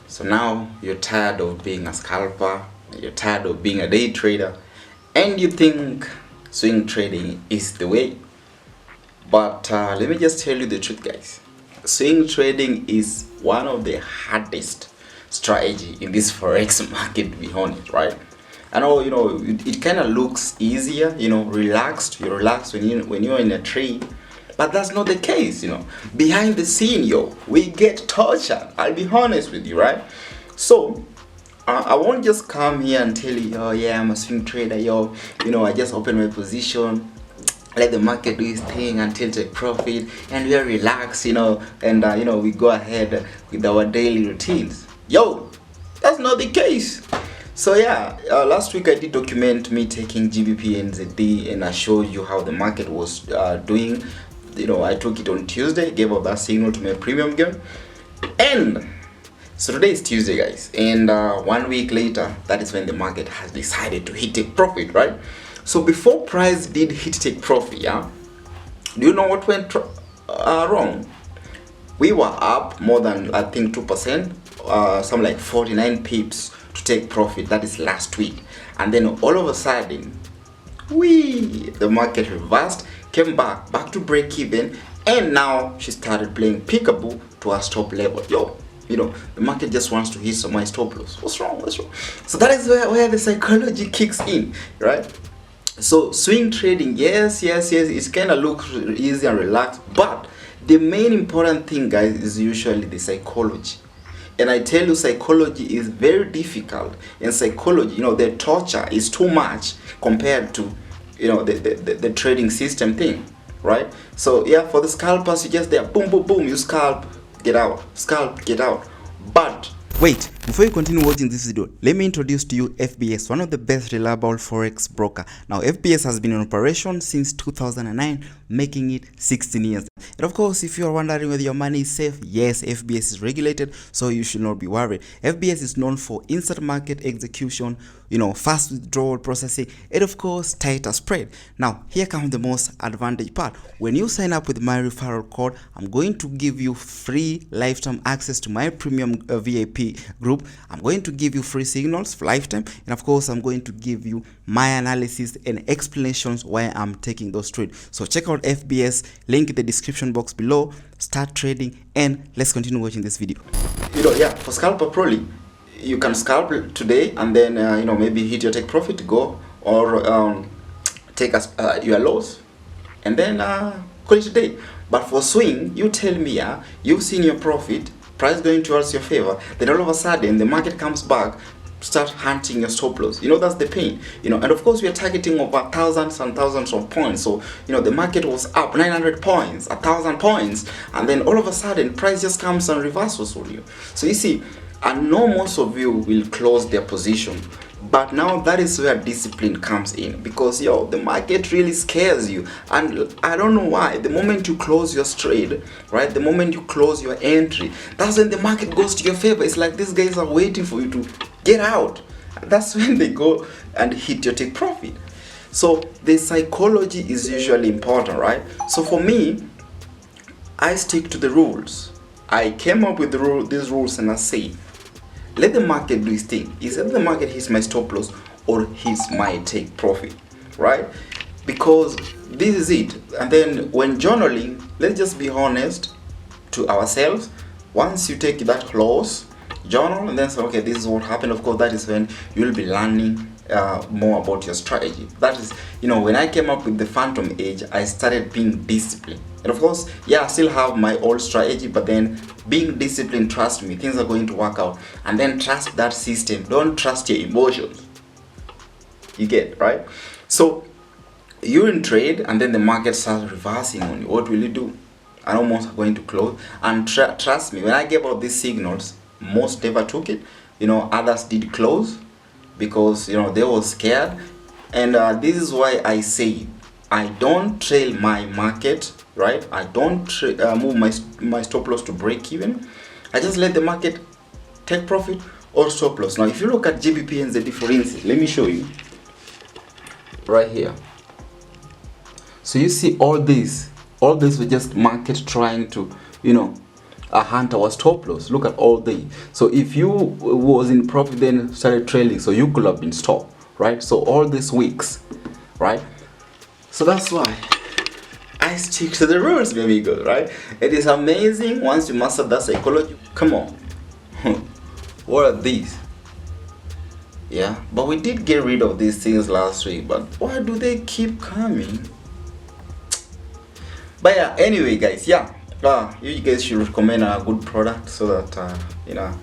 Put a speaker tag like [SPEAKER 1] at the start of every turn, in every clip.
[SPEAKER 1] So now you're tired of being a scalper, you're tired of being a day trader, and you think swing trading is the way. But let me just tell you the truth, guys. Swing trading is one of the hardest strategy in this forex market, to be honest, right? I know, it kind of looks easier, relaxed. You're relaxed when you're in a trade, but that's not the case. Behind the scene, we get tortured. I'll be honest with you, right? So I won't just come here and tell you, oh yeah, I'm a swing trader, I just open my position, let the market do its thing until take profit, and we are relaxed, and we go ahead with our daily routines. That's not the case. So yeah, last week I did document me taking GBP and ZD, and I showed you how the market was doing. I took it on Tuesday, gave up that signal to my premium game, and so today is Tuesday, guys, and 1 week later, that is when the market has decided to hit take profit, right? So before price did hit take profit, do you know what went wrong? We were up more than, I think, 2%, some like 49 pips to take profit. That is last week, and then all of a sudden, the market reversed, came back to break even, and now she started playing peekaboo to our stop level. The market just wants to hit some my stop loss. What's wrong? So that is where the psychology kicks in, right? So swing trading, yes, it kind of looks easy and relaxed, but the main important thing, guys, is usually the psychology. And I tell you, psychology is very difficult. In psychology, the torture is too much compared to, the trading system thing, right? So yeah, for the scalpers, you just there, boom, boom, boom, you scalp, get out, scalp, get out. But
[SPEAKER 2] wait, before you continue watching this video, let me introduce to you FBS, one of the best reliable forex broker. Now FBS has been in operation since 2009, making it 16 years. And of course, if you are wondering whether your money is safe, yes, FBS is regulated, so you should not be worried. FBS is known for instant market execution, fast withdrawal processing, and of course tighter spread. Now here comes the most advantage part. When you sign up with my referral code, I'm going to give you free lifetime access to my premium VIP group. I'm going to give you free signals for lifetime, and of course I'm going to give you my analysis and explanations why I'm taking those trades. So check out FBS, link in the description box below. Start trading, and let's continue watching this video.
[SPEAKER 1] For scalper probably you can scalp today and then maybe hit your take profit, go, or take your loss and then call it a day. But for swing, you tell me, you've seen your profit, price going towards your favor, then all of a sudden the market comes back, start hunting your stop loss. That's the pain. And of course we are targeting over thousands and thousands of points. So the market was up 900 points, 1,000 points, and then all of a sudden price just comes and reverses on you. So you see, I know most of you will close their position, but now that is where discipline comes in, because the market really scares you, and I don't know why. The moment you close your trade, right, the moment you close your entry, that's when the market goes to your favor. It's like these guys are waiting for you to get out. That's when they go and hit your take profit. So the psychology is usually important, right? So for me, I stick to the rules. I came up with these rules, and I say, let the market do its thing. Either the market hits my stop loss or hits my take profit, right? Because this is it. And then when journaling, let's just be honest to ourselves. Once you take that loss, journal, and then say, okay, this is what happened. Of course, that is when you'll be learning more about your strategy. That is, when I came up with the phantom age, I started being disciplined. And of course, I still have my old strategy, but then being disciplined, trust me, things are going to work out. And then trust that system. Don't trust your emotions. You get, right? So you're in trade, and then the market starts reversing on you. What will you do? I almost going to close. And trust me, when I gave out these signals, most never took it. Others did close because they were scared. And this is why I say I don't trail my market, right? I don't move my stop loss to break even. I just let the market take profit or stop loss. Now if you look at GBP and ZD, for instance, let me show you right here. So you see all this were just market trying to hunter was stop loss. Look at all day. So if you was in profit then started trailing, so you could have been stopped, right? So all these weeks, right? So that's why I stick to the rules, my amigos, right? It is amazing once you master that psychology. Come on. What are these? Yeah, but we did get rid of these things last week, but why do they keep coming? But yeah, anyway guys, yeah, you guys should recommend a good product so that you know,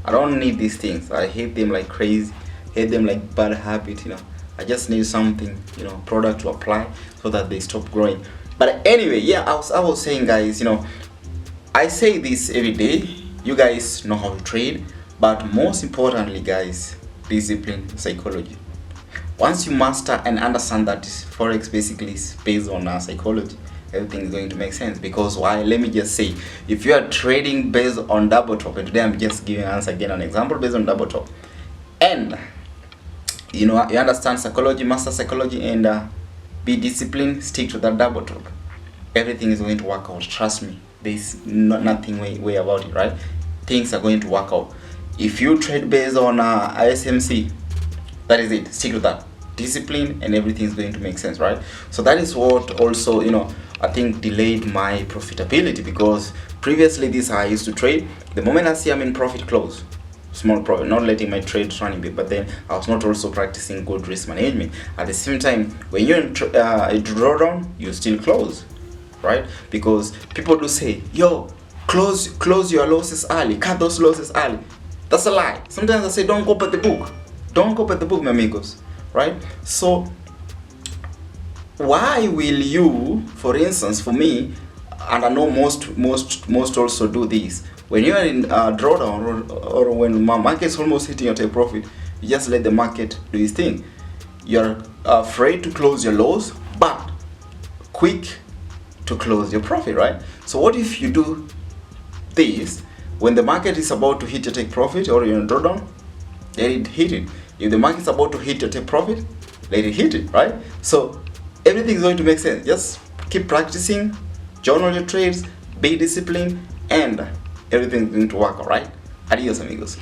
[SPEAKER 1] I don't need these things. I hate them like crazy, hate them like bad habit, you know. I just need something, you know, product to apply so that they stop growing. But anyway, yeah, I was saying guys, you know, I say this every day. You guys know how to trade, but most importantly guys, discipline, psychology. Once you master and understand that forex basically is based on psychology, everything is going to make sense. Because why? Let me just say, if you are trading based on double top, and today I'm just giving once again an example based on double top, and you know, you understand psychology, master psychology, and be disciplined, stick to that double top, everything is going to work out. Trust me, there's nothing way about it, right? Things are going to work out. If you trade based on ISMC, that is it, stick to that discipline and everything is going to make sense, right? So that is what also, you know, I think delayed my profitability, because previously this I used to trade. The moment I see I'm in profit, close, small profit, not letting my trade running bit. But then I was not also practicing good risk management. At the same time, when you're in a drawdown, you still close, right? Because people do say, yo, close your losses early, cut those losses early. That's a lie. Sometimes I say, don't copy the book, don't copy the book, my amigos, right? So why will you, for instance, for me, and I know most also do this, when you are in drawdown or when market is almost hitting your take profit, you just let the market do its thing. You're afraid to close your loss, but quick to close your profit, right? So what if you do this when the market is about to hit your take profit, or you're in drawdown, let it hit it. If the market is about to hit your take profit, let it hit it, right? So everything is going to make sense. Just keep practicing, journal your trades, be disciplined, and everything is going to work. All right? Adios, amigos.